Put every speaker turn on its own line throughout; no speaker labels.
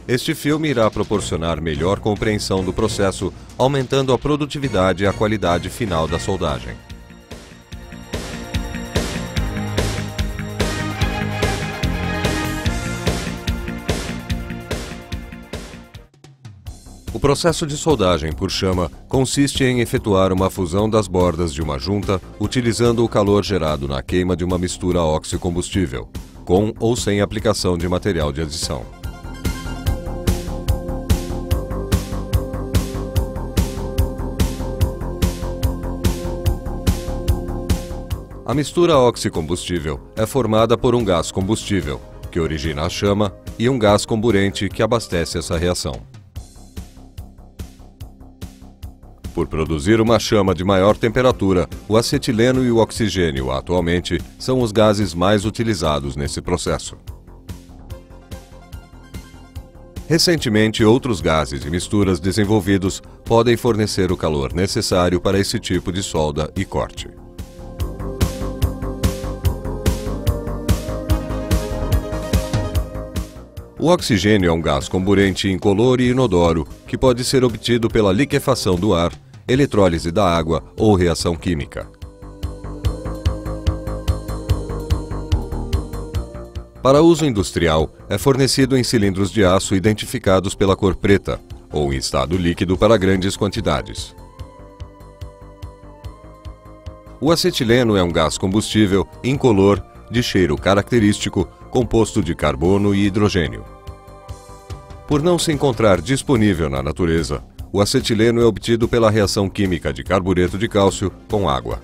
Este filme irá proporcionar melhor compreensão do processo, aumentando a produtividade e a qualidade final da soldagem. O processo de soldagem por chama consiste em efetuar uma fusão das bordas de uma junta utilizando o calor gerado na queima de uma mistura oxicombustível, com ou sem aplicação de material de adição. A mistura oxicombustível é formada por um gás combustível, que origina a chama, e um gás comburente que abastece essa reação. Por produzir uma chama de maior temperatura, o acetileno e o oxigênio, atualmente, são os gases mais utilizados nesse processo. Recentemente, outros gases e misturas desenvolvidos podem fornecer o calor necessário para esse tipo de solda e corte. O oxigênio é um gás comburente incolor e inodoro que pode ser obtido pela liquefação do ar, eletrólise da água ou reação química. Para uso industrial, é fornecido em cilindros de aço identificados pela cor preta ou em estado líquido para grandes quantidades. O acetileno é um gás combustível incolor, de cheiro característico, composto de carbono e hidrogênio. Por não se encontrar disponível na natureza, o acetileno é obtido pela reação química de carbureto de cálcio com água.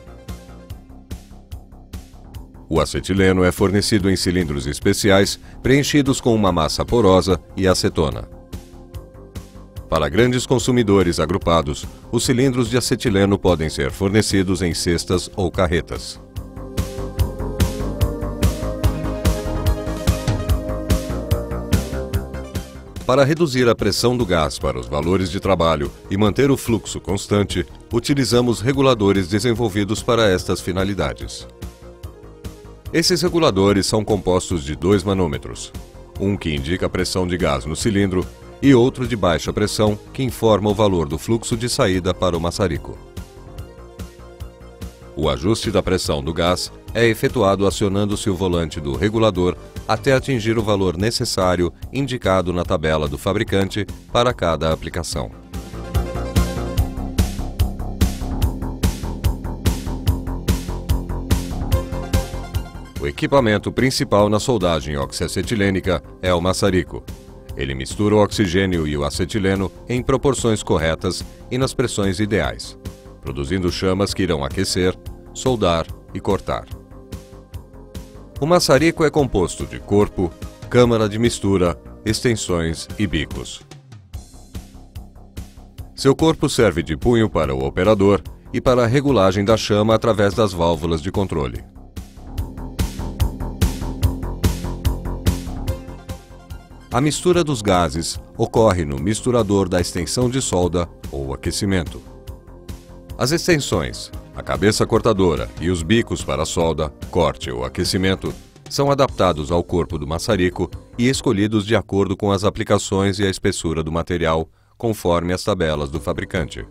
O acetileno é fornecido em cilindros especiais preenchidos com uma massa porosa e acetona. Para grandes consumidores agrupados, os cilindros de acetileno podem ser fornecidos em cestas ou carretas. Para reduzir a pressão do gás para os valores de trabalho e manter o fluxo constante, utilizamos reguladores desenvolvidos para estas finalidades. Esses reguladores são compostos de dois manômetros, um que indica a pressão de gás no cilindro e outro de baixa pressão que informa o valor do fluxo de saída para o maçarico. O ajuste da pressão do gás é efetuado acionando-se o volante do regulador até atingir o valor necessário indicado na tabela do fabricante para cada aplicação. O equipamento principal na soldagem oxiacetilênica é o maçarico. Ele mistura o oxigênio e o acetileno em proporções corretas e nas pressões ideais, produzindo chamas que irão aquecer, soldar e cortar. O maçarico é composto de corpo, câmara de mistura, extensões e bicos. Seu corpo serve de punho para o operador e para a regulagem da chama através das válvulas de controle. A mistura dos gases ocorre no misturador da extensão de solda ou aquecimento. As extensões, a cabeça cortadora e os bicos para a solda, corte ou aquecimento são adaptados ao corpo do maçarico e escolhidos de acordo com as aplicações e a espessura do material, conforme as tabelas do fabricante.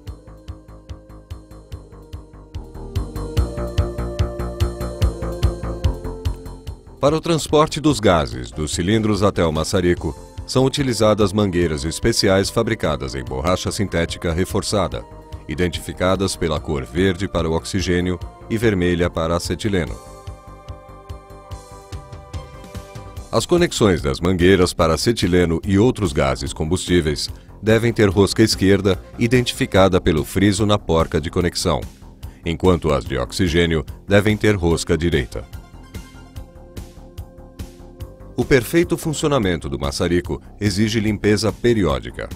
Para o transporte dos gases dos cilindros até o maçarico, são utilizadas mangueiras especiais fabricadas em borracha sintética reforçada, identificadas pela cor verde para o oxigênio e vermelha para acetileno. As conexões das mangueiras para acetileno e outros gases combustíveis devem ter rosca esquerda identificada pelo friso na porca de conexão, enquanto as de oxigênio devem ter rosca direita. O perfeito funcionamento do maçarico exige limpeza periódica.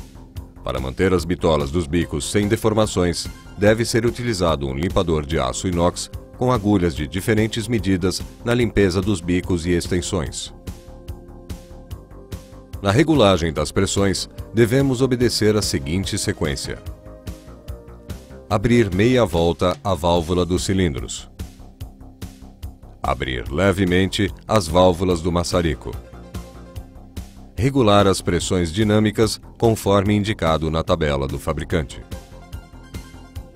Para manter as bitolas dos bicos sem deformações, deve ser utilizado um limpador de aço inox com agulhas de diferentes medidas na limpeza dos bicos e extensões. Na regulagem das pressões, devemos obedecer a seguinte sequência: abrir meia volta a válvula dos cilindros. Abrir levemente as válvulas do maçarico. regular as pressões dinâmicas conforme indicado na tabela do fabricante.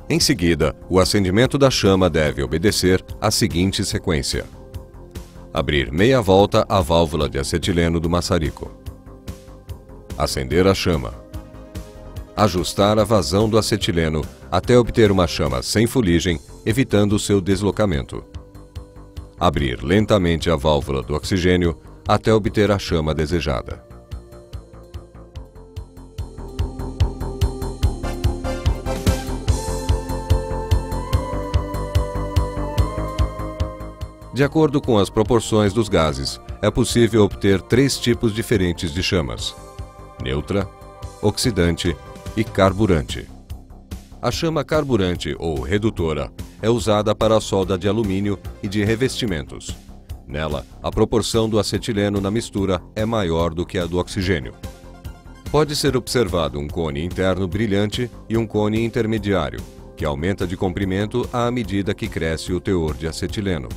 Em seguida, o acendimento da chama deve obedecer à seguinte sequência: abrir meia volta a válvula de acetileno do maçarico, acender a chama, ajustar a vazão do acetileno até obter uma chama sem fuligem, evitando seu deslocamento, abrir lentamente a válvula do oxigênio até obter a chama desejada. De acordo com as proporções dos gases, é possível obter 3 tipos diferentes de chamas: neutra, oxidante e carburante. A chama carburante ou redutora é usada para a solda de alumínio e de revestimentos. Nela, a proporção do acetileno na mistura é maior do que a do oxigênio. Pode ser observado um cone interno brilhante e um cone intermediário, que aumenta de comprimento à medida que cresce o teor de acetileno.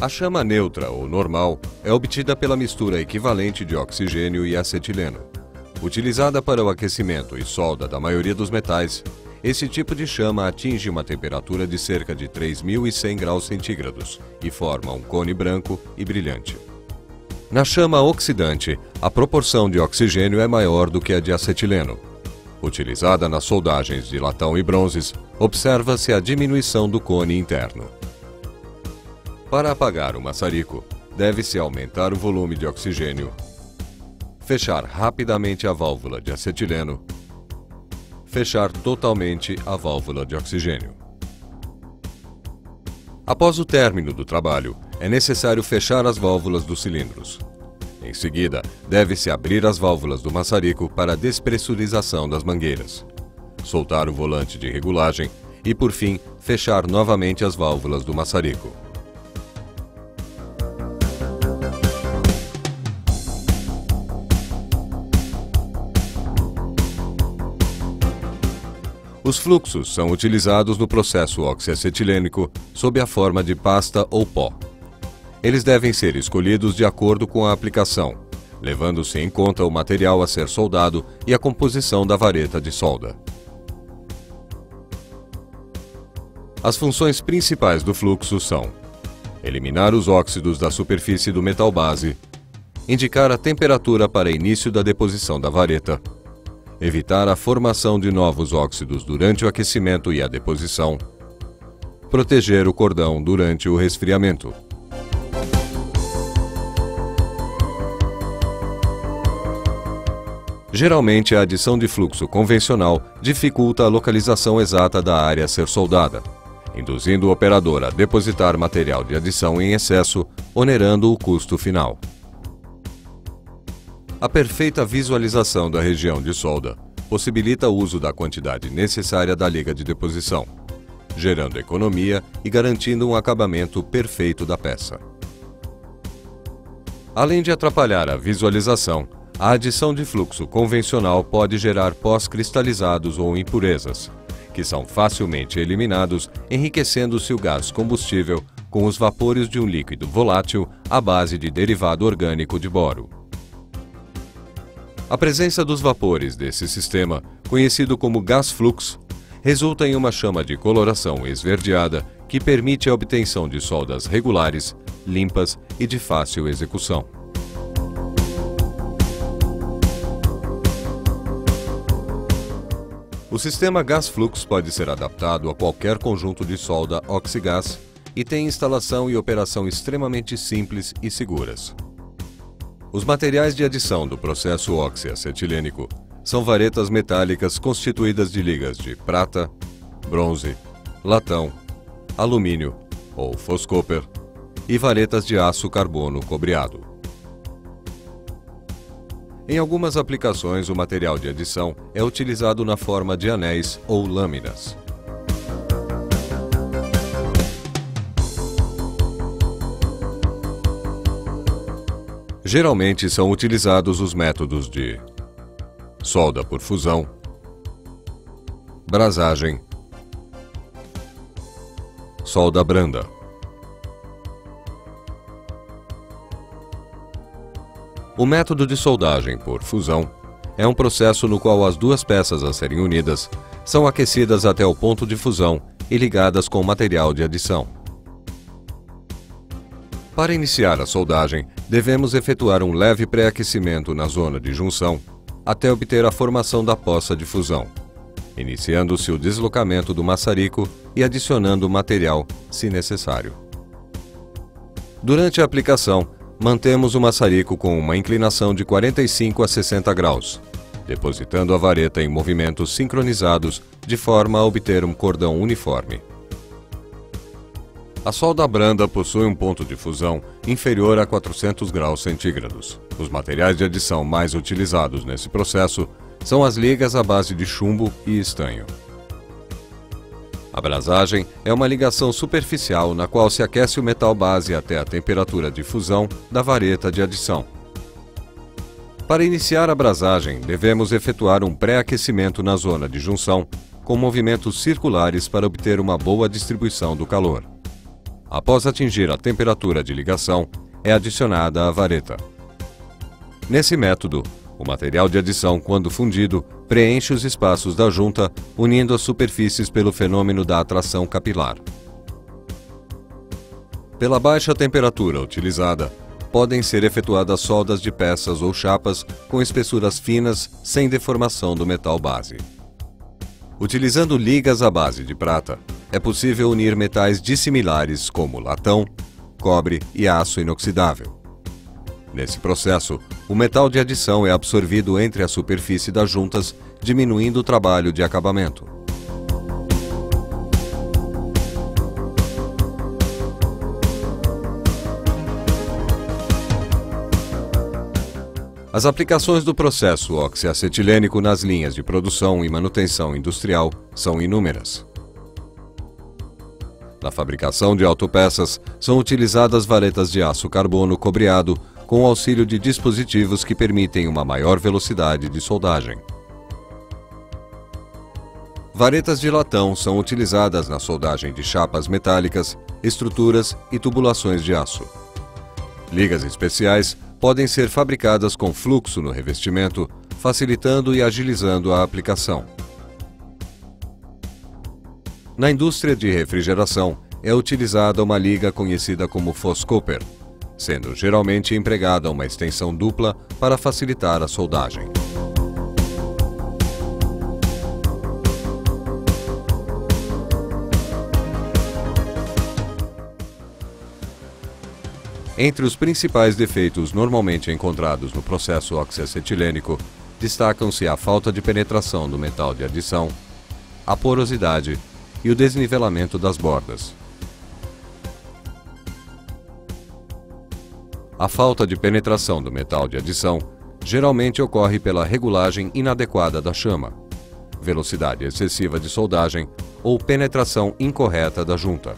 A chama neutra ou normal é obtida pela mistura equivalente de oxigênio e acetileno. Utilizada para o aquecimento e solda da maioria dos metais, esse tipo de chama atinge uma temperatura de cerca de 3.100 graus centígrados e forma um cone branco e brilhante. Na chama oxidante, a proporção de oxigênio é maior do que a de acetileno. Utilizada nas soldagens de latão e bronzes, observa-se a diminuição do cone interno. Para apagar o maçarico, deve-se aumentar o volume de oxigênio, fechar rapidamente a válvula de acetileno, fechar totalmente a válvula de oxigênio. Após o término do trabalho, é necessário fechar as válvulas dos cilindros. Em seguida, deve-se abrir as válvulas do maçarico para a despressurização das mangueiras, soltar o volante de regulagem e, por fim, fechar novamente as válvulas do maçarico. Os fluxos são utilizados no processo oxiacetilênico sob a forma de pasta ou pó. Eles devem ser escolhidos de acordo com a aplicação, levando-se em conta o material a ser soldado e a composição da vareta de solda. As funções principais do fluxo são: eliminar os óxidos da superfície do metal base, indicar a temperatura para início da deposição da vareta, evitar a formação de novos óxidos durante o aquecimento e a deposição, proteger o cordão durante o resfriamento. Geralmente, a adição de fluxo convencional dificulta a localização exata da área a ser soldada, induzindo o operador a depositar material de adição em excesso, onerando o custo final. A perfeita visualização da região de solda possibilita o uso da quantidade necessária da liga de deposição, gerando economia e garantindo um acabamento perfeito da peça. Além de atrapalhar a visualização, a adição de fluxo convencional pode gerar pós cristalizados ou impurezas, que são facilmente eliminados enriquecendo-se o gás combustível com os vapores de um líquido volátil à base de derivado orgânico de boro. A presença dos vapores desse sistema, conhecido como gás fluxo, resulta em uma chama de coloração esverdeada que permite a obtenção de soldas regulares, limpas e de fácil execução. O sistema gás fluxo pode ser adaptado a qualquer conjunto de solda oxigás e tem instalação e operação extremamente simples e seguras. Os materiais de adição do processo oxiacetilênico são varetas metálicas constituídas de ligas de prata, bronze, latão, alumínio ou foscóper e varetas de aço carbono cobreado. Em algumas aplicações, o material de adição é utilizado na forma de anéis ou lâminas. Geralmente são utilizados os métodos de solda por fusão, brasagem, solda branda. O método de soldagem por fusão é um processo no qual as duas peças a serem unidas são aquecidas até o ponto de fusão e ligadas com material de adição. Para iniciar a soldagem, devemos efetuar um leve pré-aquecimento na zona de junção até obter a formação da poça de fusão, iniciando-se o deslocamento do maçarico e adicionando o material, se necessário. Durante a aplicação, mantemos o maçarico com uma inclinação de 45 a 60 graus, depositando a vareta em movimentos sincronizados de forma a obter um cordão uniforme. A solda branda possui um ponto de fusão inferior a 400 graus centígrados. Os materiais de adição mais utilizados nesse processo são as ligas à base de chumbo e estanho. A brasagem é uma ligação superficial na qual se aquece o metal base até a temperatura de fusão da vareta de adição. Para iniciar a brasagem, devemos efetuar um pré-aquecimento na zona de junção, com movimentos circulares para obter uma boa distribuição do calor. Após atingir a temperatura de ligação, é adicionada a vareta. Nesse método, o material de adição, quando fundido, preenche os espaços da junta, unindo as superfícies pelo fenômeno da atração capilar. Pela baixa temperatura utilizada, podem ser efetuadas soldas de peças ou chapas com espessuras finas, sem deformação do metal base. Utilizando ligas à base de prata, é possível unir metais dissimilares como latão, cobre e aço inoxidável. Nesse processo, o metal de adição é absorvido entre a superfície das juntas, diminuindo o trabalho de acabamento. As aplicações do processo oxiacetilênico nas linhas de produção e manutenção industrial são inúmeras. Na fabricação de autopeças, são utilizadas varetas de aço carbono cobreado com o auxílio de dispositivos que permitem uma maior velocidade de soldagem. Varetas de latão são utilizadas na soldagem de chapas metálicas, estruturas e tubulações de aço. Ligas especiais podem ser fabricadas com fluxo no revestimento, facilitando e agilizando a aplicação. Na indústria de refrigeração, é utilizada uma liga conhecida como Foscopper, sendo geralmente empregada uma extensão dupla para facilitar a soldagem. Entre os principais defeitos normalmente encontrados no processo oxiacetilênico, destacam-se a falta de penetração do metal de adição, a porosidade e o desnivelamento das bordas. A falta de penetração do metal de adição geralmente ocorre pela regulagem inadequada da chama, velocidade excessiva de soldagem ou penetração incorreta da junta.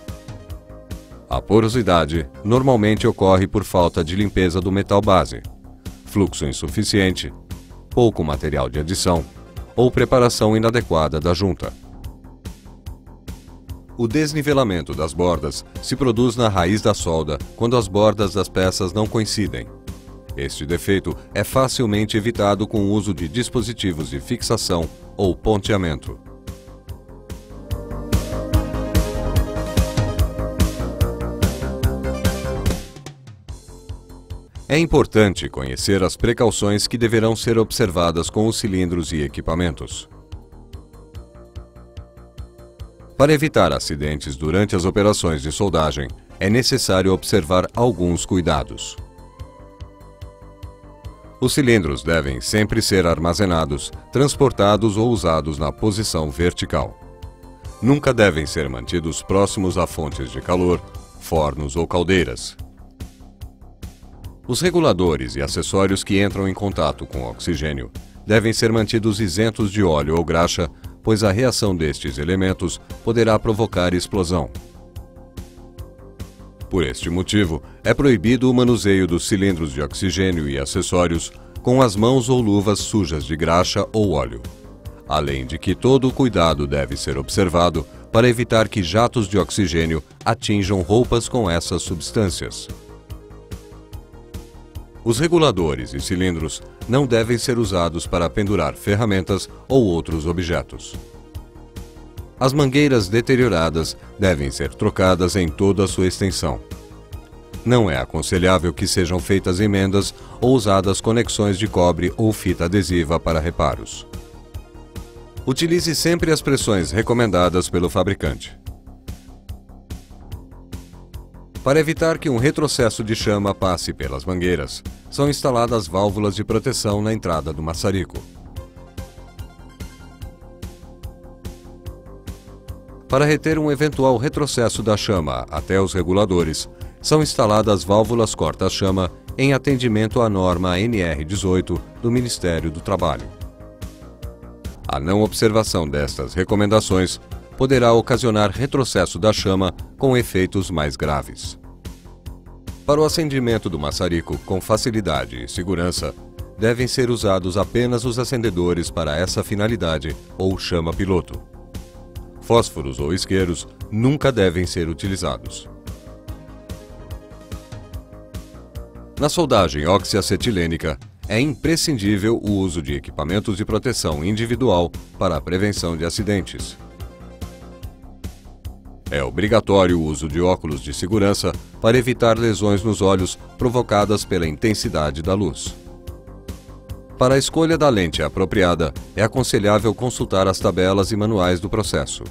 A porosidade normalmente ocorre por falta de limpeza do metal base, fluxo insuficiente, pouco material de adição ou preparação inadequada da junta. O desnivelamento das bordas se produz na raiz da solda quando as bordas das peças não coincidem. Este defeito é facilmente evitado com o uso de dispositivos de fixação ou ponteamento. É importante conhecer as precauções que deverão ser observadas com os cilindros e equipamentos. Para evitar acidentes durante as operações de soldagem, é necessário observar alguns cuidados. Os cilindros devem sempre ser armazenados, transportados ou usados na posição vertical. Nunca devem ser mantidos próximos a fontes de calor, fornos ou caldeiras. Os reguladores e acessórios que entram em contato com oxigênio devem ser mantidos isentos de óleo ou graxa, pois a reação destes elementos poderá provocar explosão. Por este motivo, é proibido o manuseio dos cilindros de oxigênio e acessórios com as mãos ou luvas sujas de graxa ou óleo. Além de que todo o cuidado deve ser observado para evitar que jatos de oxigênio atinjam roupas com essas substâncias. Os reguladores e cilindros não devem ser usados para pendurar ferramentas ou outros objetos. As mangueiras deterioradas devem ser trocadas em toda a sua extensão. Não é aconselhável que sejam feitas emendas ou usadas conexões de cobre ou fita adesiva para reparos. Utilize sempre as pressões recomendadas pelo fabricante. Para evitar que um retrocesso de chama passe pelas mangueiras, são instaladas válvulas de proteção na entrada do maçarico. Para reter um eventual retrocesso da chama até os reguladores, são instaladas válvulas corta-chama em atendimento à norma NR18 do Ministério do Trabalho. A não observação destas recomendações poderá ocasionar retrocesso da chama com efeitos mais graves. Para o acendimento do maçarico com facilidade e segurança, devem ser usados apenas os acendedores para essa finalidade ou chama-piloto. Fósforos ou isqueiros nunca devem ser utilizados. Na soldagem oxiacetilênica, é imprescindível o uso de equipamentos de proteção individual para a prevenção de acidentes. É obrigatório o uso de óculos de segurança para evitar lesões nos olhos provocadas pela intensidade da luz. Para a escolha da lente apropriada, é aconselhável consultar as tabelas e manuais do processo.